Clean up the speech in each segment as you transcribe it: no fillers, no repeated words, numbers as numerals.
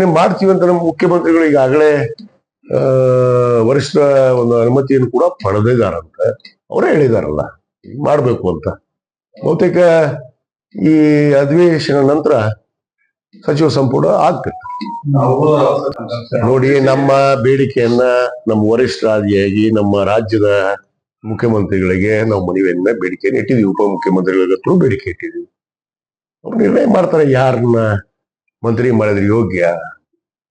ವಿಚಾರಣೆ ಮಾಡ್ತೀವಿ ಅಂತ ನಮ್ಮ ಮುಖ್ಯಮಂತ್ರಿಗಳು ಈಗಾಗಲೇ ವರಿಷ್ಠ ಒಂದು ಅನುಮತಿಯನ್ನು ಕೂಡ ಪಡೆದಿದ್ದಾರಂತ ಅವರೇ ಹೇಳಿದಾರಲ್ಲ ಮಾಡ್ಬೇಕು ಅಂತ. ಬಹುತೇಕ ಈ ಅಧಿವೇಶನ ನಂತರ ಸಚಿವ ಸಂಪುಟ ಆಗ್ತದೆ. ನೋಡಿ, ನಮ್ಮ ಬೇಡಿಕೆಯನ್ನ ನಮ್ಮ ವರಿಷ್ಠರಾದಿಯಾಗಿ ನಮ್ಮ ರಾಜ್ಯದ ಮುಖ್ಯಮಂತ್ರಿಗಳಿಗೆ ನಾವು ಮನವಿಯನ್ನ ಬೇಡಿಕೆಯನ್ನು ಇಟ್ಟಿದ್ದೀವಿ. ಉಪಮುಖ್ಯಮಂತ್ರಿಗಳಿಗತ್ತೂ ಬೇಡಿಕೆ ಇಟ್ಟಿದ್ದೀವಿ. ಅವ್ರು ನಿರ್ಣಯ ಮಾಡ್ತಾರೆ ಯಾರನ್ನ ಮಂತ್ರಿ ಮಾಡಿದ್ರೆ ಯೋಗ್ಯ,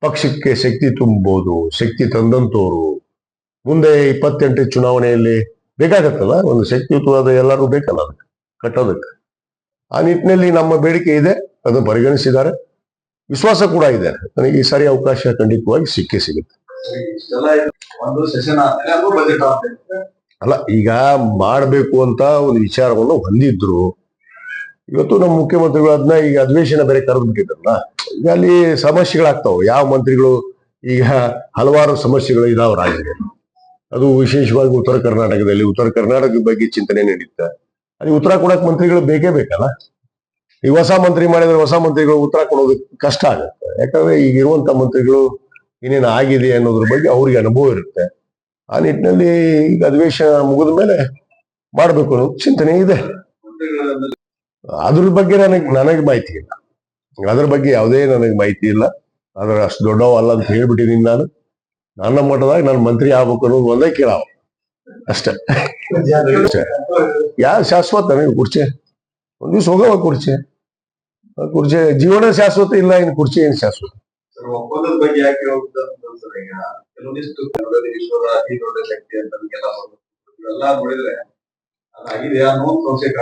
ಪಕ್ಷಕ್ಕೆ ಶಕ್ತಿ ತುಂಬಬಹುದು, ಶಕ್ತಿ ತಂದಂತವ್ರು. ಮುಂದೆ 28 ಚುನಾವಣೆಯಲ್ಲಿ ಬೇಕಾಗತ್ತಲ್ಲ, ಒಂದು ಶಕ್ತಿಯುತವಾದ ಎಲ್ಲರೂ ಬೇಕಲ್ಲ ಅದಕ್ಕೆ ಕಟ್ಟೋದಕ್ಕೆ. ಆ ನಿಟ್ಟಿನಲ್ಲಿ ನಮ್ಮ ಬೇಡಿಕೆ ಇದೆ, ಅದನ್ನು ಪರಿಗಣಿಸಿದ್ದಾರೆ. ವಿಶ್ವಾಸ ಕೂಡ ಇದೆ ನನಗೆ ಈ ಸಾರಿ ಅವಕಾಶ ಖಂಡಿತವಾಗಿ ಸಿಕ್ಕೇ ಸಿಗುತ್ತೆ. ಅಲ್ಲ, ಈಗ ಮಾಡಬೇಕು ಅಂತ ಒಂದು ವಿಚಾರವನ್ನು ಹೊಂದಿದ್ರು. ಇವತ್ತು ನಮ್ಮ ಮುಖ್ಯಮಂತ್ರಿಗಳು ಅದನ್ನ ಈಗ ಅಧಿವೇಶನ ಬೇರೆ ಕರೆದು ಬಿಟ್ಟಿದ್ರಲ್ಲ, ಈಗ ಅಲ್ಲಿ ಸಮಸ್ಯೆಗಳಾಗ್ತಾವ. ಯಾವ ಮಂತ್ರಿಗಳು ಈಗ ಹಲವಾರು ಸಮಸ್ಯೆಗಳು ಇದಾವ ರಾಜ್ಯದಲ್ಲಿ. ಅದು ವಿಶೇಷವಾಗಿ ಉತ್ತರ ಕರ್ನಾಟಕದ ಬಗ್ಗೆ ಚಿಂತನೆ ನಡೀತಾ. ಅಲ್ಲಿ ಉತ್ತರ ಕೊಡಕ್ ಮಂತ್ರಿಗಳು ಬೇಕೇ ಬೇಕಲ್ಲ. ಈ ಹೊಸ ಮಂತ್ರಿ ಮಾಡಿದ್ರೆ ಹೊಸ ಮಂತ್ರಿಗಳು ಉತ್ತರ ಕೊಡೋದಕ್ಕೆ ಕಷ್ಟ ಆಗುತ್ತೆ. ಯಾಕಂದ್ರೆ ಈಗ ಇರುವಂತ ಮಂತ್ರಿಗಳು ಏನೇನು ಆಗಿದೆ ಅನ್ನೋದ್ರ ಬಗ್ಗೆ ಅವ್ರಿಗೆ ಅನುಭವ ಇರುತ್ತೆ. ಆ ನಿಟ್ಟಿನಲ್ಲಿ ಈಗ ಅಧಿವೇಶನ ಮುಗಿದ ಮೇಲೆ ಮಾಡ್ಬೇಕು ಅನ್ನೋ ಚಿಂತನೆ ಇದೆ. ಅದ್ರ ಬಗ್ಗೆ ನನಗೆ ಮಾಹಿತಿ ಇಲ್ಲ. ಅದ್ರ ಬಗ್ಗೆ ಯಾವುದೇ ನನಗೆ ಮಾಹಿತಿ ಇಲ್ಲ. ಆದ್ರೆ ಅಷ್ಟು ದೊಡ್ಡವಲ್ಲ ಅಂತ ಹೇಳ್ಬಿಟ್ಟಿದ್ದೀನಿ ನಾನು. ನನ್ನ ಮಟ್ಟದಾಗ ನಾನು ಮಂತ್ರಿ ಆಗ್ಬೇಕು ಅನ್ನೋದು ಒಂದೇ ಕೇಳಾವ ಅಷ್ಟೇ. ಯಾವ ಶಾಶ್ವತ ನನಗೆ ಕುರ್ಚಿ ಒಂದ್ ದಿವ್ಸ ಹೋಗವ ಕುರ್ಚಿ ಜೀವನ ಶಾಶ್ವತ ಇಲ್ಲ, ಇನ್ನು ಕುರ್ಚಿ ಏನು ಶಾಶ್ವತ?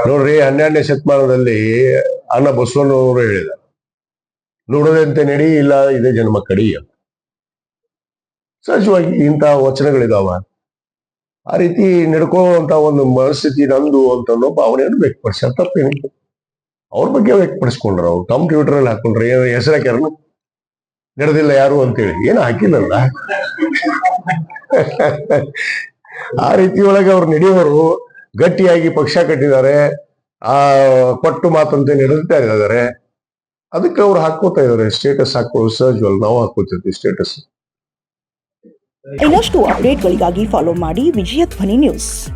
ನೋಡ್ರಿ, 12ನೇ ಶತಮಾನದಲ್ಲಿ ಅಣ್ಣ ಬಸವಣ್ಣವರು ಹೇಳಿದ್ದಾರೆ, ನುಡಿದಂತೆ ನಡಿ, ಇಲ್ಲ ಇದೇ ಜನ್ಮ ಕಡಿ ಅಂತ. ಸಹಜವಾಗಿ ಇಂತಹ ವಚನಗಳಿದಾವ. ಆ ರೀತಿ ನಡ್ಕೊಳ್ಳುವಂತ ಒಂದು ಮನಸ್ಥಿತಿ ನಂದು ಅಂತ ಅನ್ನೋ ಭಾವನೆಯನ್ನು ವ್ಯಕ್ತಪಡಿಸ್ಯಾರ. ತಪ್ಪೇನಿಲ್ಲ, ಅವ್ರ ಬಗ್ಗೆ ವ್ಯಕ್ತಪಡಿಸ್ಕೊಂಡ್ರ. ಅವ್ರು ತಮ್ಮ ಟ್ವಿಟರ್ ಅಲ್ಲಿ ಹಾಕೊಂಡ್ರೆ ಹೆಸರು ಹಾಕ್ಯಾರ, ನಡೆದಿಲ್ಲ ಯಾರು ಅಂತೇಳಿ. ಏನು ಹಾಕಿಲ್ಲಲ್ಲ. ಆ ರೀತಿ ಒಳಗೆ ಅವ್ರು ನಡೆಯೋರು ಗಟ್ಟಿಯಾಗಿ ಪಕ್ಷ ಕಟ್ಟಿದ್ದಾರೆ. ಆ ಕೊಟ್ಟು ಮಾತಂತೆ ನಡೆದುತ್ತಾ ಇದ್ದಾರೆ. ಅದಕ್ಕೆ ಅವ್ರು ಹಾಕೋತಾ ಇದಾರೆ. ಸ್ಟೇಟಸ್ ಹಾಕೋದು ಸಹಜವಲ್ಲ, ನಾವು ಹಾಕೋತಿರ್ತೀವಿ ಸ್ಟೇಟಸ್. ಇನ್ನಷ್ಟು ಅಪ್ಡೇಟ್ಗಳಿಗಾಗಿ ಫಾಲೋ ಮಾಡಿ ವಿಜಯ ಧ್ವನಿ ನ್ಯೂಸ್.